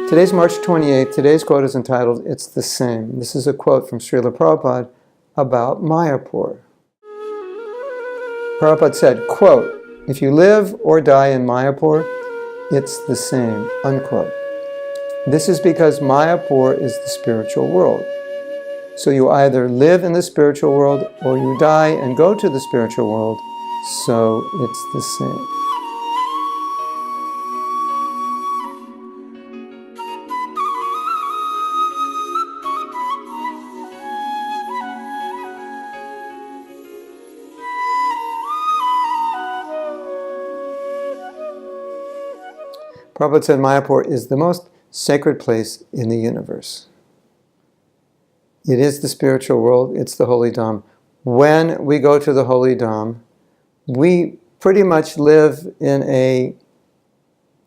Today's March 28th. Today's quote is entitled, "It's the Same." This is a quote from Srila Prabhupada about Mayapur. Prabhupada said, quote, "If you live or die in Mayapur, it's the same," unquote. This is because Mayapur is the spiritual world. So you either live in the spiritual world or you die and go to the spiritual world. So it's the same. Prabhupada said Mayapur is the most sacred place in the universe. It is the spiritual world. It's the holy dham. When we go to the holy dham, we pretty much live in a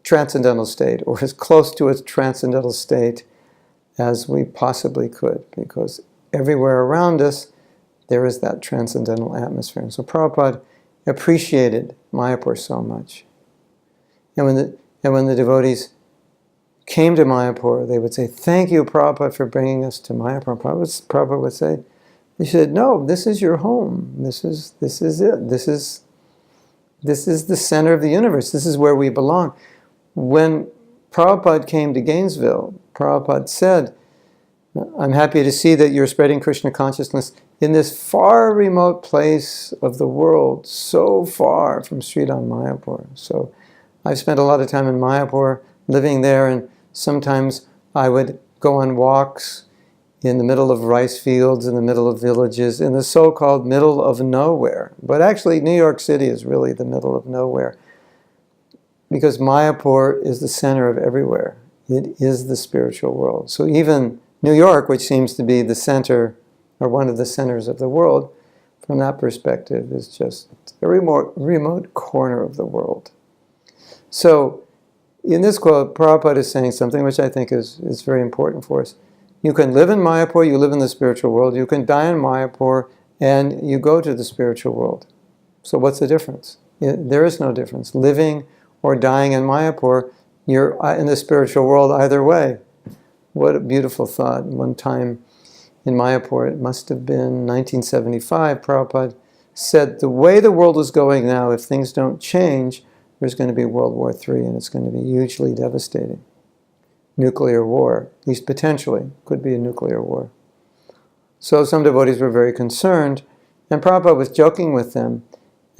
transcendental state, or as close to a transcendental state as we possibly could, because everywhere around us there is that transcendental atmosphere. And so Prabhupada appreciated Mayapur so much. And when the devotees came to Mayapur, they would say, "Thank you, Prabhupada, for bringing us to Mayapur." Prabhupada would say, he said, "No, this is your home. This is it. This is the center of the universe. This is where we belong." When Prabhupada came to Gainesville, Prabhupada said, "I'm happy to see that you're spreading Krishna consciousness in this far remote place of the world, so far from Sridham Mayapur." So I've spent a lot of time in Mayapur, living there, and sometimes I would go on walks in the middle of rice fields, in the middle of villages, in the so-called middle of nowhere. But actually, New York City is really the middle of nowhere, because Mayapur is the center of everywhere. It is the spiritual world. So even New York, which seems to be the center, or one of the centers of the world, from that perspective, is just a remote corner of the world. So, in this quote, Prabhupada is saying something which I think is very important for us. You can live in Mayapur, you live in the spiritual world. You can die in Mayapur, and you go to the spiritual world. So what's the difference? There is no difference. Living or dying in Mayapur, you're in the spiritual world either way. What a beautiful thought. One time in Mayapur, it must have been 1975, Prabhupada said, the way the world is going now, if things don't change, there's going to be World War III, and it's going to be hugely devastating. Nuclear war, at least potentially, could be a nuclear war. So some devotees were very concerned, and Prabhupada was joking with them,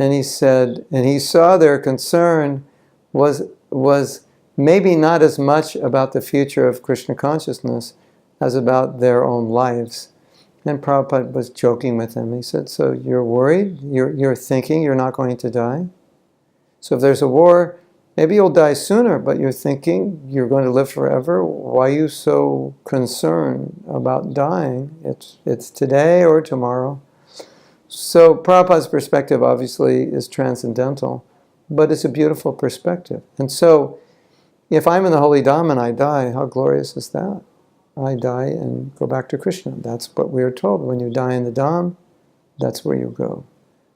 and he said, and he saw their concern was maybe not as much about the future of Krishna consciousness as about their own lives. And Prabhupada was joking with them. He said, "So you're worried? You're thinking you're not going to die? So if there's a war, maybe you'll die sooner, but you're thinking you're going to live forever. Why are you so concerned about dying? It's today or tomorrow." So Prabhupada's perspective obviously is transcendental, but it's a beautiful perspective. And so if I'm in the holy dham and I die, how glorious is that? I die and go back to Krishna. That's what we are told. When you die in the dham, that's where you go.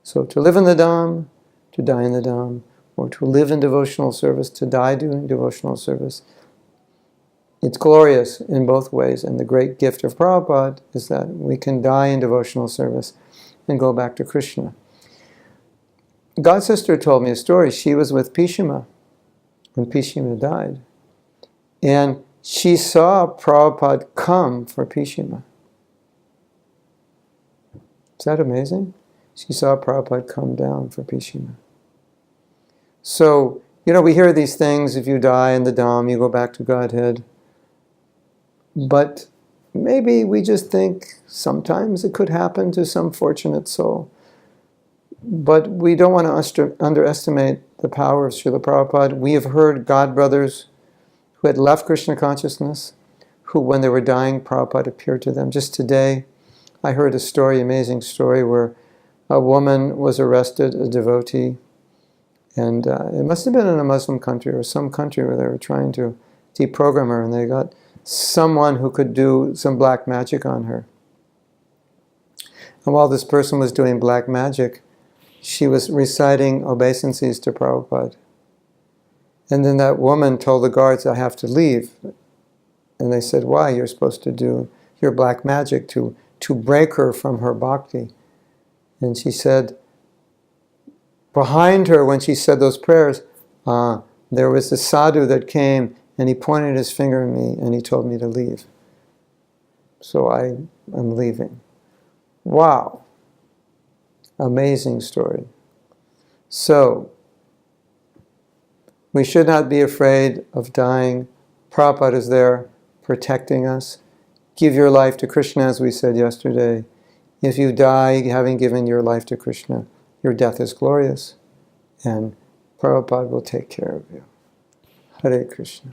So to live in the dham, to die in the dham, or to live in devotional service, to die doing devotional service. It's glorious in both ways, and the great gift of Prabhupada is that we can die in devotional service and go back to Krishna. God's sister told me a story. She was with Pishima when Pishima died, and she saw Prabhupada come for Pishima. Is that amazing? She saw Prabhupada come down for Pishima. So, we hear these things, if you die in the dham, you go back to Godhead. But maybe we just think sometimes it could happen to some fortunate soul. But we don't want to underestimate the power of Srila Prabhupada. We have heard God brothers who had left Krishna consciousness, who when they were dying, Prabhupada appeared to them. Just today, I heard a story, amazing story, where a woman was arrested, a devotee, and it must have been in a Muslim country or some country where they were trying to deprogram her, and they got someone who could do some black magic on her. And while this person was doing black magic, she was reciting obeisances to Prabhupada. And then that woman told the guards, "I have to leave." And they said, why? You're supposed to do your black magic to break her from her bhakti. And she said, behind her, when she said those prayers, there was a sadhu that came, and he pointed his finger at me, and he told me to leave. So I'm leaving. Wow. Amazing story. So, we should not be afraid of dying. Prabhupada is there protecting us. Give your life to Krishna, as we said yesterday. If you die having given your life to Krishna, your death is glorious, and Prabhupada will take care of you. Hare Krishna.